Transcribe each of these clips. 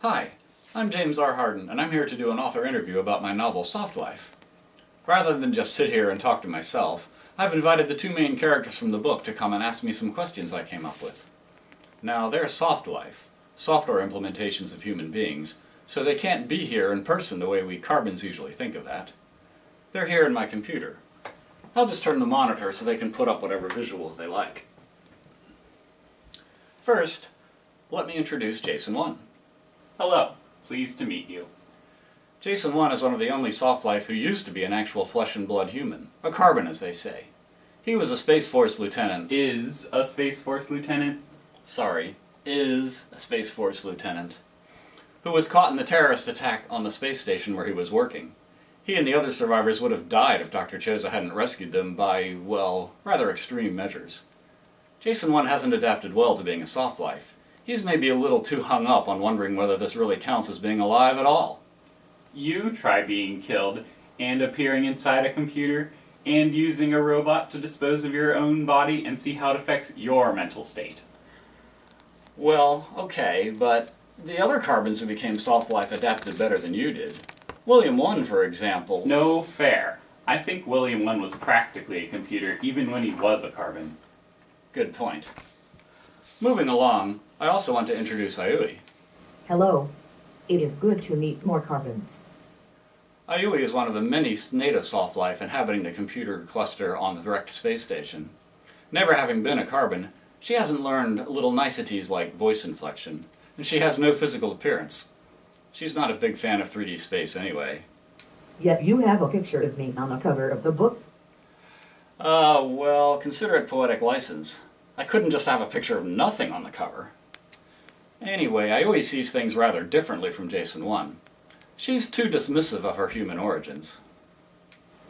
Hi, I'm James R. Hardin, and I'm here to do an author interview about my novel Softlife. Rather than just sit here and talk to myself, I've invited the two main characters from the book to come and ask me some questions I came up with. Now, they're Softlife, software implementations of human beings, so they can't be here in person the way we carbons usually think of that. They're here in my computer. I'll just turn the monitor so they can put up whatever visuals they like. First, let me introduce Jason 1. Hello, pleased to meet you. Jason 1 is one of the only Softlife who used to be an actual flesh and blood human, a carbon as they say. He was a Space Force lieutenant. Is a Space Force lieutenant? Sorry, is a Space Force lieutenant, who was caught in the terrorist attack on the space station where he was working. He and the other survivors would have died if Dr. Choza hadn't rescued them by, well, rather extreme measures. Jason 1 hasn't adapted well to being a Softlife. He's maybe a little too hung up on wondering whether this really counts as being alive at all. You try being killed and appearing inside a computer and using a robot to dispose of your own body and see how it affects your mental state. Well, okay, but the other carbons who became Softlife adapted better than you did. William 1, for example. No fair. I think William 1 was practically a computer even when he was a carbon. Good point. Moving along, I also want to introduce Ayui. Hello. It is good to meet more carbons. Ayui is one of the many native Softlife inhabiting the computer cluster on the direct space station. Never having been a carbon, she hasn't learned little niceties like voice inflection, and she has no physical appearance. She's not a big fan of 3D space anyway. Yet you have a picture of me on the cover of the book. Well, consider it poetic license. I couldn't just have a picture of nothing on the cover. Anyway, Ayui sees things rather differently from Jason 1. She's too dismissive of her human origins.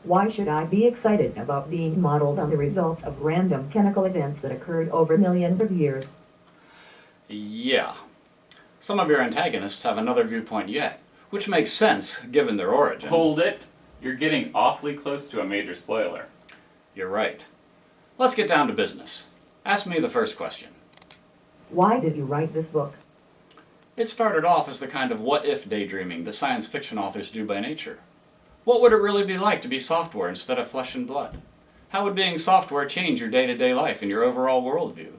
Why should I be excited about being modeled on the results of random chemical events that occurred over millions of years? Yeah. Some of your antagonists have another viewpoint yet, which makes sense given their origin. Hold it! You're getting awfully close to a major spoiler. You're right. Let's get down to business. Ask me the first question. Why did you write this book? It started off as the kind of what-if daydreaming that science fiction authors do by nature. What would it really be like to be software instead of flesh and blood? How would being software change your day-to-day life and your overall worldview?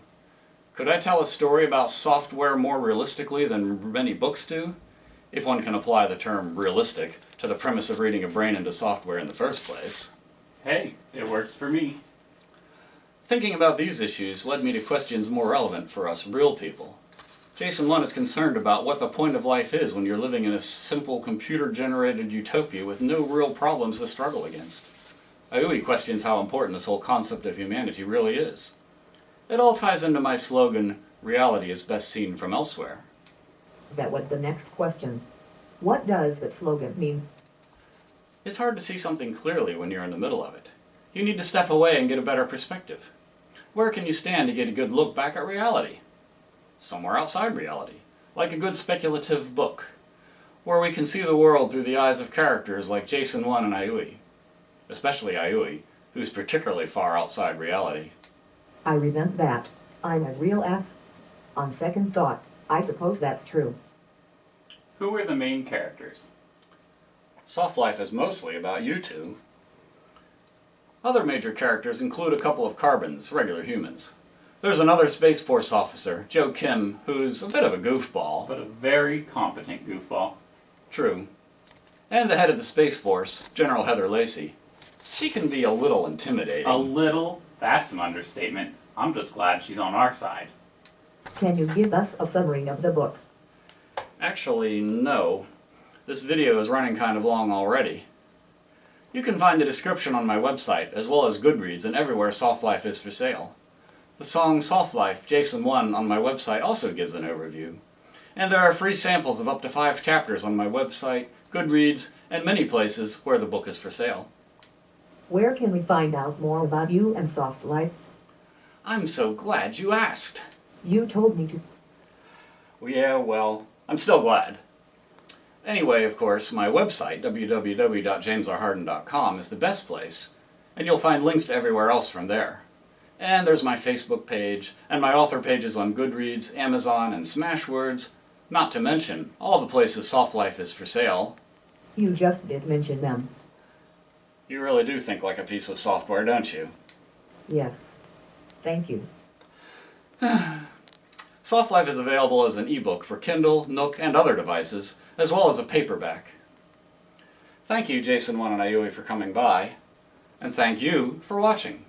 Could I tell a story about software more realistically than many books do? If one can apply the term realistic to the premise of reading a brain into software in the first place. Hey, it works for me. Thinking about these issues led me to questions more relevant for us real people. Jason 1 is concerned about what the point of life is when you're living in a simple computer-generated utopia with no real problems to struggle against. Ayui questions how important this whole concept of humanity really is. It all ties into my slogan, reality is best seen from elsewhere. That was the next question. What does that slogan mean? It's hard to see something clearly when you're in the middle of it. You need to step away and get a better perspective. Where can you stand to get a good look back at reality? Somewhere outside reality, like a good speculative book, where we can see the world through the eyes of characters like Jason 1 and Ayui. Especially Ayui, who's particularly far outside reality. I resent that. I'm as real as... On second thought, I suppose that's true. Who are the main characters? Softlife is mostly about you two. Other major characters include a couple of carbons, regular humans. There's another Space Force officer, Joe Kim, who's a bit of a goofball. But a very competent goofball. True. And the head of the Space Force, General Heather Lacey. She can be a little intimidating. A little? That's an understatement. I'm just glad she's on our side. Can you give us a summary of the book? Actually, no. This video is running kind of long already. You can find the description on my website, as well as Goodreads and everywhere Softlife is for sale. The song Softlife, Jason 1, on my website also gives an overview. And there are free samples of up to 5 chapters on my website, Goodreads, and many places where the book is for sale. Where can we find out more about you and Softlife? I'm so glad you asked. You told me to. Yeah, well, I'm still glad. Anyway, of course, my website, www.jamesrhardin.com, is the best place, and you'll find links to everywhere else from there. And there's my Facebook page, and my author pages on Goodreads, Amazon, and Smashwords, Not to mention all the places Softlife is for sale. You just did mention them. You really do think like a piece of software, don't you? Yes. Thank you. Softlife is available as an ebook for Kindle, Nook, and other devices, as well as a paperback. Thank you, Jason Wananayui, for coming by, and thank you for watching.